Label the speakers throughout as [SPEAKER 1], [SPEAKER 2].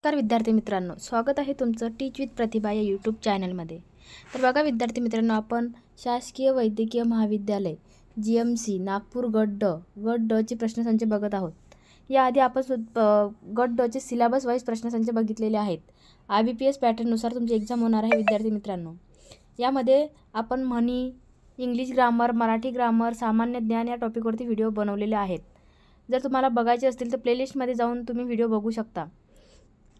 [SPEAKER 1] नमस्कार विद्यार्थी मित्रांनो, स्वागत आहे तुमचं टीच विथ प्रतिभा या यूट्यूब चॅनलमध्ये। तर बघा विद्यार्थी मित्रांनो, आपण शासकीय वैद्यकीय महाविद्यालय GMC नागपूर गट ड चे प्रश्नसंच बघत आहोत। याआधी आपण गट ड चे सिलेबस वाईज प्रश्नसंच बघितलेले आहेत। IBPS पॅटर्ननुसार तुमची एक्झाम होणार आहे विद्यार्थी मित्रांनो। यामध्ये आपण म्हणी, इंग्लिश ग्रामर, मराठी ग्रामर, सामान्य ज्ञान या टॉपिकवरती व्हिडिओ बनवलेले आहेत। जर तुम्हाला बघायचे असतील तर प्लेलिस्टमध्ये जाऊन तुम्ही व्हिडिओ बघू शकता।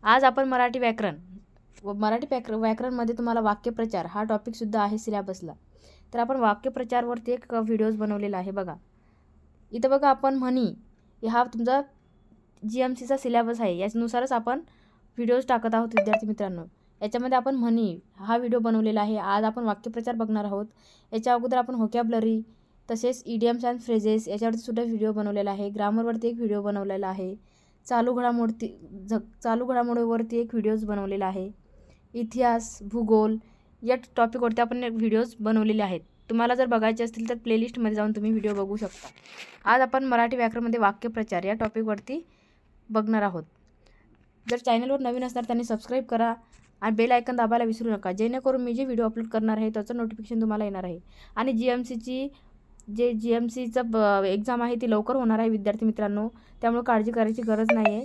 [SPEAKER 1] आज आपण मराठी व्याकरणमध्ये तुम्हाला वाक्यप्रचार हा टॉपिकसुद्धा आहे सिलेबसला। तर आपण वाक्यप्रचारवरती एक व्हिडिओज बनवलेला आहे बघा। इथं बघा आपण म्हणी, हा तुमचा GMCचा सिलेबस आहे, यानुसारच आपण व्हिडिओज टाकत आहोत विद्यार्थी मित्रांनो। याच्यामध्ये आपण म्हणी हा व्हिडिओ बनवलेला आहे। आज आपण वाक्यप्रचार बघणार आहोत। याच्या अगोदर आपण व्होकॅब्युलरी तसेच इडियम्स अँड फ्रेजेस याच्यावरती सुद्धा व्हिडिओ बनवलेला आहे। ग्रामरवरती एक व्हिडिओ बनवलेला आहे। चालू घडामोडीवरती एक व्हिडिओज बनवलेला आहे। इतिहास, भूगोल या टॉपिकवरती आपण एक व्हिडिओज बनवलेले आहेत। तुम्हाला जर बघायचे असतील तर प्लेलिस्टमध्ये जाऊन तुम्ही व्हिडिओ बघू शकता। आज आपण मराठी व्याकरणमध्ये वाक्यप्रचार या टॉपिकवरती बघणार आहोत। जर चॅनलवर नवीन असणार त्यांनी सबस्क्राईब करा आणि बेल आयकन दाबायला विसरू नका, जेणेकरून मी जे व्हिडिओ अपलोड करणार आहे त्याचं नोटिफिकेशन तुम्हाला येणार आहे। आणि GMCचं एक्झाम आहे ती लवकर होणार आहे विद्यार्थी मित्रांनो, त्यामुळे काळजी करायची गरज नाही आहे।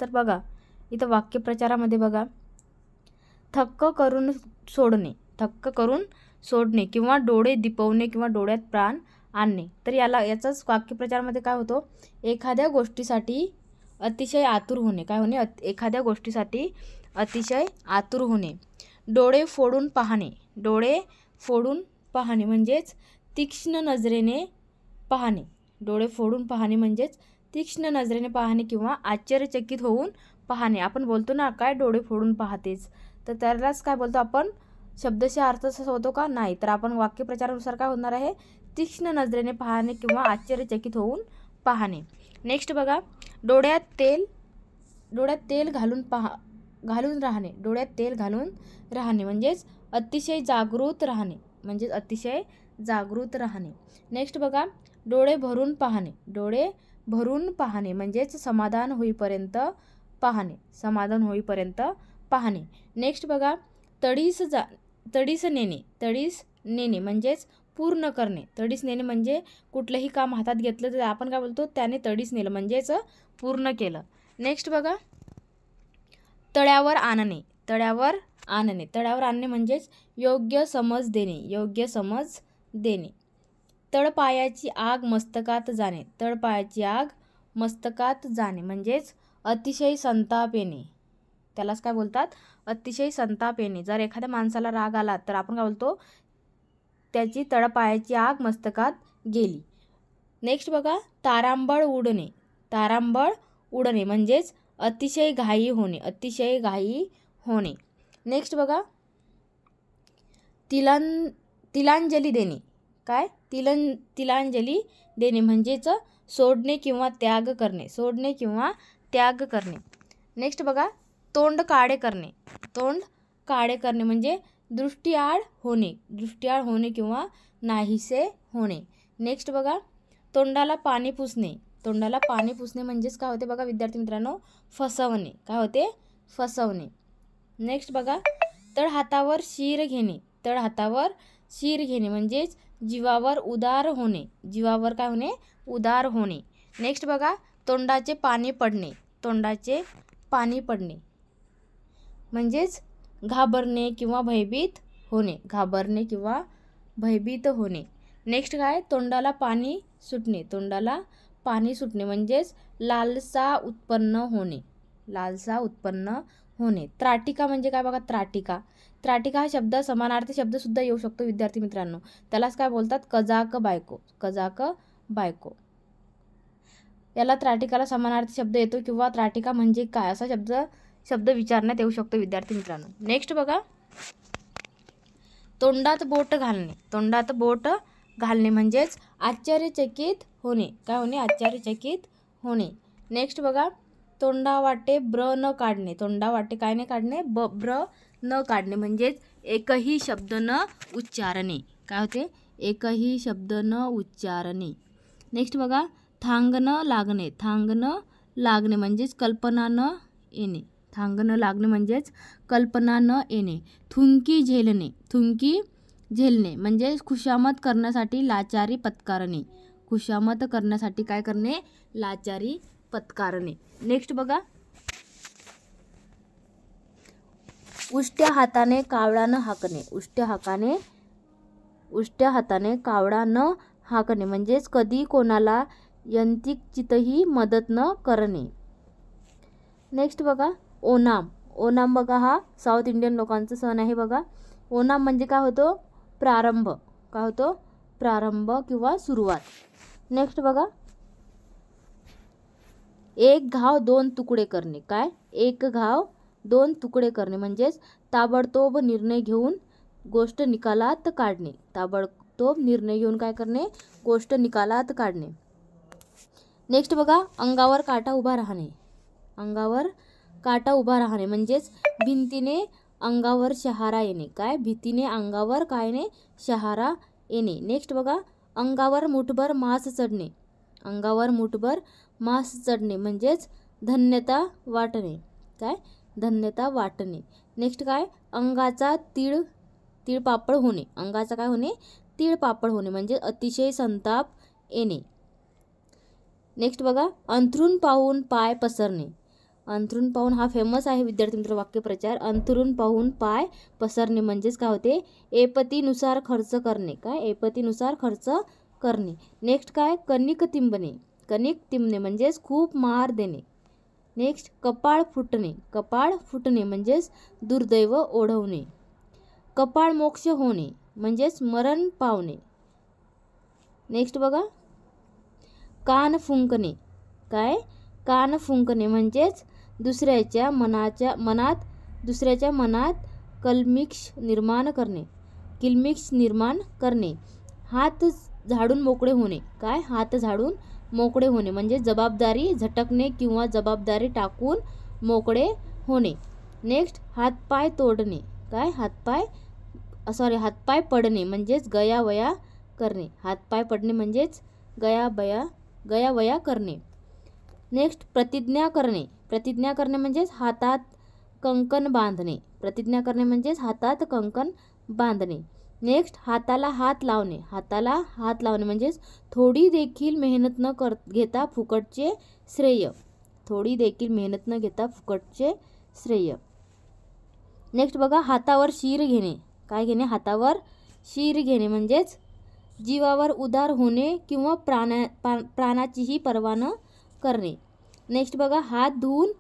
[SPEAKER 1] तर बघा इथं वाक्यप्रचारामध्ये बघा, थक्क करून सोडणे किंवा डोळे दिपवणे किंवा डोळ्यात प्राण आणणे। तर याचाच वाक्यप्रचारामध्ये काय होतो, एखाद्या गोष्टीसाठी अतिशय आतुर होणे। काय होणे? एखाद्या गोष्टीसाठी अतिशय आतुर होणे। डोळे फोडून पाहणे म्हणजेच तीक्ष्ण नजरेने पाहणे। डोळे फोडून पाहणे म्हणजेच तीक्ष्ण नजरेने पाहणे किंवा आश्चर्यचकित होऊन पाहणे। आपण बोलतो ना, काय डोळे फोडून पाहतेच, तर त्यालाच काय बोलतो आपण? शब्दशः अर्थ तसा होतो का? नाही। तर आपण वाक्यप्रचारानुसार काय होणार आहे? तीक्ष्ण नजरेने पाहणे किंवा आश्चर्यचकित होऊन पाहणे। नेक्स्ट बघा, डोळ्यात तेल घालून राहणे। डोळ्यात तेल घालून राहणे म्हणजेच अतिशय जागृत राहणे। नेक्स्ट बघा, डोळे भरून पाहणे म्हणजेच समाधान होईपर्यंत पाहणे। नेक्स्ट बघा, तडीस नेणे म्हणजेच पूर्ण करणे। तडीस नेणे म्हणजे कुठलंही काम हातात घेतलं तर आपण काय बोलतो? त्याने तडीस नेलं म्हणजेच पूर्ण केलं। नेक्स्ट बघा, तळ्यावर आणणे म्हणजेच योग्य समज देणे। तळपायाची आग मस्तकात जाणे म्हणजेच अतिशय संताप येणे। त्यालाच काय बोलतात? अतिशय संताप येणे। जर एखाद्या माणसाला राग आला तर आपण काय बोलतो? त्याची तळपायाची आग मस्तकात गेली। नेक्स्ट बघा, तारांबळ उडणे म्हणजेच अतिशय घाई होणे। नेक्स्ट बघा, तिलांजली देणे। काय? तिलांजली देणे म्हणजेच सोडणे किंवा त्याग करणे। नेक्स्ट बघा, तोंड काळे करणे म्हणजे दृष्टीआड होणे किंवा नाहीसे होणे। नेक्स्ट बघा, तोंडाला पाणी पुसणे म्हणजेच काय होते बघा विद्यार्थी मित्रांनो? फसवणे। काय होते? फसवणे। नेक्स्ट बघा, तळहातावर शीर घेणे म्हणजेच जीवावर उदार होणे। नेक्स्ट बघा, तोंडाचे पाणी पडणे म्हणजेच घाबरणे किंवा भयभीत होणे। नेक्स्ट काय? तोंडाला पाणी सुटणे म्हणजेच लालसा उत्पन्न होणे। त्राटिका म्हणजे काय बघा? त्राटिका हा शब्द समानार्थी शब्द सुद्धा येऊ शकतो विद्यार्थी मित्रांनो। त्यालाच काय बोलतात? कजाक बायको। याला त्राटिकाला समानार्थी शब्द येतो किंवा त्राटिका म्हणजे काय असा शब्द विचारण्यात येऊ शकतो विद्यार्थी मित्रांनो। नेक्स्ट बघा, तोंडात बोट घालणे म्हणजेच आश्चर्यचकित होणे। काय होणे? आश्चर्यचकित होणे। नेक्स्ट बघा, तोंडावाटे ब्र न काढणे ब्र न काढणे म्हणजेच एकही शब्द न उच्चारणे। काय होते? एकही शब्द न उच्चारणे। नेक्स्ट बघा, थांगणं लागणे म्हणजेच कल्पना न येणे. थांग न लागणे म्हणजेच कल्पना न येणे. थुंकी झेलणे. थुंकी झेलणे म्हणजे खुशामत करण्यासाठी लाचारी पत्कारणे. खुशामत करण्यासाठी काय करणे? लाचारी पत्कारणे. नेक्स्ट बघा, उष्ट्या हाताने कावळा न हाकणे. उष्ट्या हाताने कावळा न हाकणे म्हणजेच कधी कोणाला यंत्रिकचितही मदत न करणे. नेक्स्ट बघा, ओनाम. ओनाम बघा, हा साऊथ इंडियन लोकांचा सण आहे बघा. ओनाम म्हणजे काय होतो? प्रारंभ. काय होतो? प्रारंभ किंवा सुरुवात. नेक्स्ट बघा, एक घाव दोन तुकडे करणे. काय? एक घाव दोन तुकडे करणे म्हणजेच ताबडतोब निर्णय घेऊन गोष्ट निकालात काढणे. ताबडतोब निर्णय घेऊन काय करणे? गोष्ट निकालात काढणे. नेक्स्ट बघा, अंगावर काटा उभा राहणे. अंगावर काटा उभा राहणे म्हणजेच भिंतीने अंगावर शहारा येणे. काय? भीतीने अंगावर काय ने? शहारा येणे. नेक्स्ट बघा, अंगावर मुठभर मांस चढणे. अंगावर मुठभर मांस चढणे म्हणजेच धन्यता वाटणे. काय? धन्यता वाटणे. नेक्स्ट काय? अंगाचा तीळपापड होणे. अंगाचा काय होणे? तीळपापड होणे म्हणजे अतिशय संताप येणे. नेक्स्ट बघा, अंथरूण पाहून पाय पसरणे. अंथरूण पाहून हा फेमस आहे विद्यार्थी मित्र वाक्यप्रचार. अंथरूण पाहून पाय पसरणे म्हणजेच काय होते? ऐपतीनुसार खर्च करणे. काय? ऐपतीनुसार खर्च करणे. नेक्स्ट काय? कणिक तिंबणे. कणिक तिंबणे म्हणजेच खूप मार देणे. नेक्स्ट कपाळ फुटणे. कपाळ फुटणे म्हणजेच दुर्दैव ओढवणे. कपाळ मोक्ष होणे म्हणजेच मरण पावणे. नेक्स्ट बघा, कान फुंकणे. काय? कान फुंकणे म्हणजेच दुसऱ्याच्या मनात किल्मिष निर्माण करणे. हात झाडून मोकळे होणे. काय? हात झाडून मोकळे होणे म्हणजे जबाबदारी झटकणे किंवा जबाबदारी टाकून मोकळे होणे. नेक्स्ट हातपाय तोडणे. काय? हातपाय पडणे म्हणजेच गयावया करणे. हातपाय पडणे म्हणजेच गयावया करणे. नेक्स्ट प्रतिज्ञा करणे. प्रतिज्ञा करणे म्हणजेच हातात कंकण बांधणे. प्रतिज्ञा करणे म्हणजेच हातात कंकण बांधणे. नेक्स्ट हाताला हात लावणे. हाताला हात लावणे म्हणजेच थोडी देखील मेहनत न घेता फुकटचे श्रेय. थोडी देखील मेहनत न घेता फुकटचे श्रेय. नेक्स्ट बघा, हातावर शीर घेणे. काय घेणे? हातावर शीर घेणे म्हणजेच जीवावर उदार होणे किंवा प्राणाचीही पर्वा न करणे. नेक्स्ट बघा, हात धुवून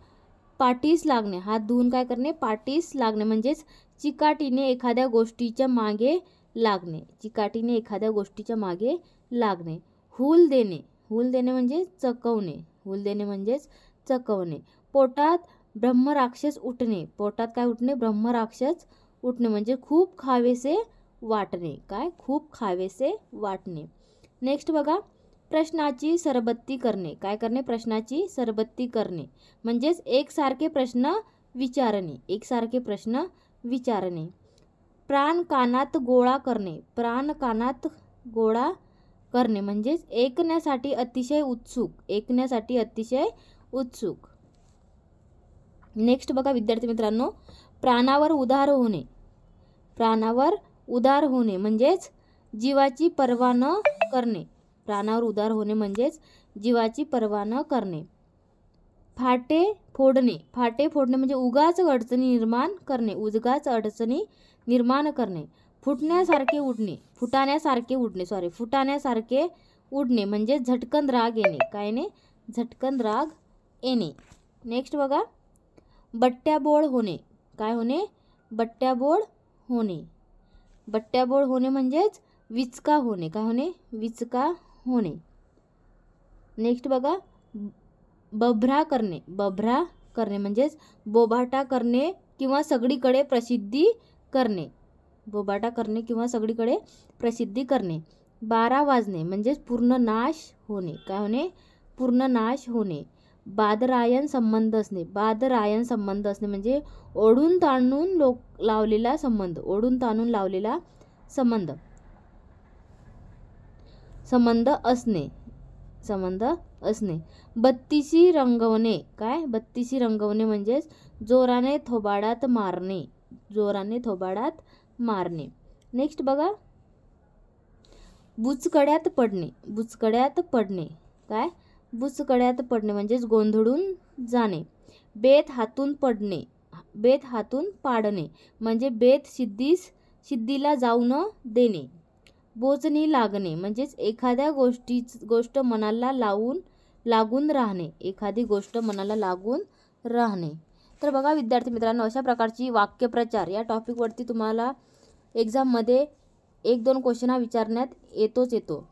[SPEAKER 1] पाठीस लागणे. हात धुवून काय करणे? पाठीस लागणे म्हणजेच चिकाटीने एखाद्या गोष्टीच्या मागे लागणे. चिकाटीने एखाद्या गोष्टीच्या मागे लागणे. हूल देणे. हूल देणे म्हणजे चकवणे. हूल देणे म्हणजेच चकवणे. पोटात ब्रह्मराक्षस उठणे. पोटात काय उठणे? ब्रह्मराक्षस उठणे म्हणजे खूप खावेसे वाटणे. काय? खूप खावेसे वाटणे. नेक्स्ट बघा, प्रश्नाची सरबत्ती करणे. काय करणे? प्रश्नाची सरबत्ती करणे म्हणजेच एकसारखे प्रश्न विचारणे. एकसारखे प्रश्न विचारणे. प्राण कानात गोळा करणे. प्राण कानात गोळा करणे म्हणजेच ऐकण्यासाठी अतिशय उत्सुक. ऐकण्यासाठी अतिशय उत्सुक. नेक्स्ट बघा विद्यार्थी मित्रांनो, प्राणावर उदार होणे. प्राणावर उदार होणे म्हणजेच जीवाची पर्वा न करणे. प्राणावर उदार होणे म्हणजेच जीवाची पर्वा न करणे. फाटे फोडणे. फाटे फोडणे म्हणजे उगाच अडचणी निर्माण करणे. उगाच अडचणी निर्माण करणे. फुटण्यासारखे उडणे. फुटाण्यासारखे उडणे म्हणजे झटकन राग येणे. काय ने? झटकन राग येणे. नेक्स्ट बघा, बट्ट्याबोळ होणे. काय होणे? बट्ट्याबोळ होणे. बट्ट्याबोळ होणे म्हणजेच विचका होणे. काय होणे? विचका होणे. नेक्स्ट बघा, बभरा करणे. बभरा करणे म्हणजेच बोभाटा करणे किंवा सगळीकडे प्रसिद्धी करणे. बोभाटा करणे किंवा सगळीकडे प्रसिद्धी करणे. 12 वाजणे म्हणजेच पूर्ण नाश होणे. काय होणे? पूर्ण नाश होणे. बादरायण संबंध असणे. बादरायण संबंध असणे म्हणजे ओढून ताणून लावलेला संबंध. ओढून ताणून लावलेला संबंध असणे. संबंध असणे. बत्तीसी रंगवणे, काय बत्तीसी रंगवणे म्हणजेच जोराने थोबाडात मारणे, जोराने थोबाडात मारणे. नेक्स्ट बघा, बुचकड्यात पडणे, बुचकड्यात पडणे, काय बुचकड्यात पडणे म्हणजेच गोंधळून जाणे. बेत हातून पडणे, बेत हातून पाडणे म्हणजे बेत सिद्धीला जाऊ न देणे. बोचणी लागणे म्हणजेच एखाद्या गोष्ट मनाला लागून राहणे, एखादी गोष्ट मनाला लागून राहणे. तर बघा विद्यार्थी मित्रांनो, अशा प्रकारची वाक्यप्रचार या टॉपिकवरती तुम्हाला एक्झाममध्ये 1-2 क्वेश्चन हा विचारण्यात येतो.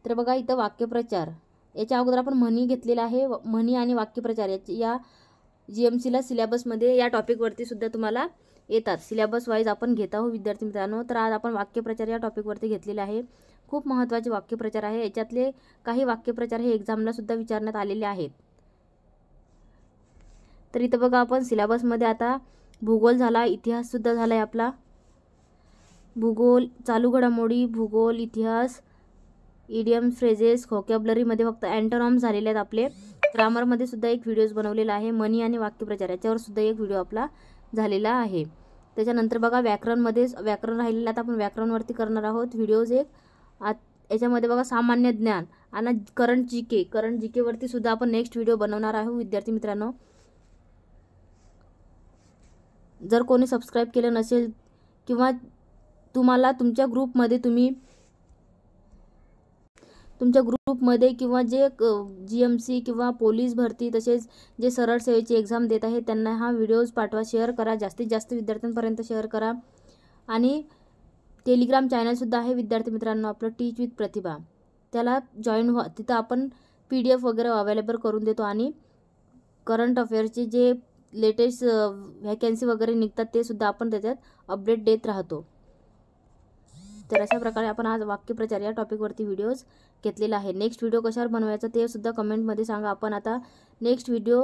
[SPEAKER 1] तर बघा इथं वाक्यप्रचार, याच्या अगोदर आपण म्हणी घेतलेला आहे. म्हणी आणि वाक्यप्रचार या GMCला सिलेबसमध्ये या टॉपिकवरती सुद्धा तुम्हाला येतात. सिलेबस वाईज आपण घेत आहोत विद्यार्थी मित्रांनो. तर आज आपण वाक्यप्रचार या टॉपिकवरती घेतलेले आहे. खूप महत्त्वाचे वाक्यप्रचार आहे. याच्यातले काही वाक्यप्रचार हे एक्झामला सुद्धा विचारण्यात आलेले आहेत. तर इथं बघा आपण सिलेबसमध्ये आता भूगोल झाला, इतिहास सुद्धा झाला आहे आपला. भूगोल, चालू घडामोडी, भूगोल, इतिहास, इडियम, फ्रेजेस, व्होकॅब्युलरीमध्ये फक्त अँटोनॉम्स झालेले आहेत आपले. ग्रामरमध्ये सुद्धा एक व्हिडिओज बनवलेला आहे. मनी आणि वाक्यप्रचार याच्यावर सुद्धा एक व्हिडिओ आपला झालेला आहे. त्याच्यानंतर बघा व्याकरणमध्ये व्याकरण राहिलेलं, आता आपण व्याकरणवरती करणार आहोत व्हिडिओज एक. याच्यामध्ये बघा सामान्य ज्ञान आणि करंट जीके वरती सुद्धा आपण नेक्स्ट व्हिडिओ बनवणार आहोत विद्यार्थी मित्रांनो. जर कोणी सबस्क्राईब केलं नसेल किंवा तुम्हाला तुमच्या ग्रुपमध्ये किंवा जे GMC किंवा पोलीस भरती तसेच जे सरळ सेवेची एक्झाम देत आहेत त्यांना हा व्हिडिओज पाठवा, शेअर करा, जास्तीत जास्त विद्यार्थ्यांपर्यंत शेअर करा. आणि टेलिग्राम चॅनलसुद्धा आहे विद्यार्थी मित्रांनो आपलं, टीच विथ प्रतिभा. त्याला जॉईन व्हा. तिथं आपण PDF वगैरे अवेलेबल करून देतो आणि करंट अफेअर्सचे जे लेटेस्ट व्हॅकन्सी वगैरे निघतात ते सुद्धा आपण त्याच्यात अपडेट देत राहतो. तर अशा प्रकारे आपण आज वाक्यप्रचार या टॉपिकवरती व्हिडिओज घेतलेला आहे. नेक्स्ट व्हिडिओ कशावर बनवायचा ते सुद्धा कमेंटमध्ये सांगा. आपण आता नेक्स्ट व्हिडिओ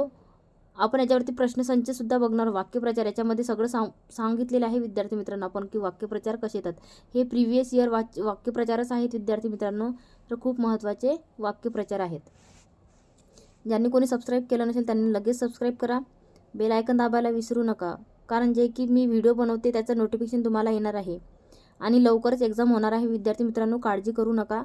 [SPEAKER 1] आपण याच्यावरती प्रश्नसंच सुद्धा बघणार. वाक्यप्रचार याच्यामध्ये सगळं सांगितलेलं आहे विद्यार्थी मित्रांनो आपण की वाक्यप्रचार कसे येतात. हे प्रिव्हियस इयर वाक्यप्रचारच आहेत विद्यार्थी मित्रांनो. तर खूप महत्त्वाचे वाक्यप्रचार आहेत. ज्यांनी कोणी सबस्क्राईब केलं नसेल त्यांनी लगेच सबस्क्राईब करा. बेल आयकन दाबायला विसरू नका, कारण जे की मी व्हिडिओ बनवते त्याचं नोटिफिकेशन तुम्हाला येणार आहे. आणि लवकरच एक्झाम होणार आहे विद्यार्थी मित्रांनो, काळजी करू नका.